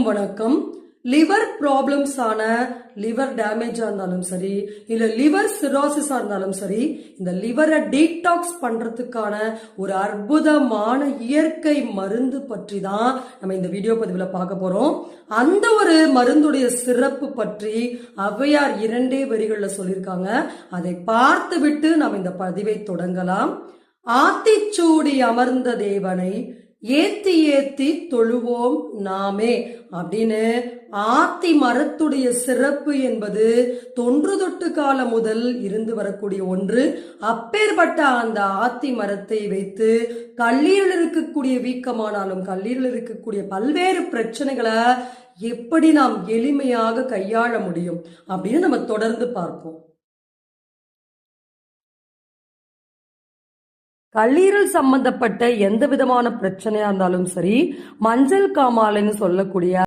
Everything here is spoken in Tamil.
வணக்கம். லிவர் ப்ராப்ளம்ஸ் ஆன லிவர் டேமேஜா இருந்தாலும் சரி, இல்ல லிவர் சிரோசிஸா இருந்தாலும் சரி, இந்த லிவரை டீடாக்ஸ் பண்றதுக்கான ஒரு அற்புதமான இயற்கை மருந்து பற்றி தான் நம்ம இந்த வீடியோ பதிவுல பார்க்க போறோம். அந்த ஒரு மருந்துடைய சிறப்பு பற்றி ஔவையார் 2 வரிகள்ல சொல்லியிருக்காங்க. அதை பார்த்து விட்டு நாம் இந்த பதிவை தொடங்கலாம். ஆத்திச்சூடி அமர்ந்த தேவனை ஏத்தி ஏத்தி தொழுவோம் நாமே அப்படின்னு ஆத்தி மரத்துடைய சிறப்பு என்பது தொன்று தொட்டு காலம் முதல் இருந்து வரக்கூடிய ஒன்று. அப்பேற்பட்ட அந்த ஆத்தி மரத்தை வைத்து கல்லீரல் இருக்கக்கூடிய வீக்கமானாலும் கல்லீரல் இருக்கக்கூடிய பல்வேறு பிரச்சனைகளை எப்படி நாம் எளிமையாக கையாள முடியும் அப்படின்னு நம்ம தொடர்ந்து பார்ப்போம். கல்லீரல் சம்பந்தப்பட்ட எந்த விதமான பிரச்சனையா இருந்தாலும் சரி, மஞ்சள் காமாலைன்னு சொல்லக்கூடிய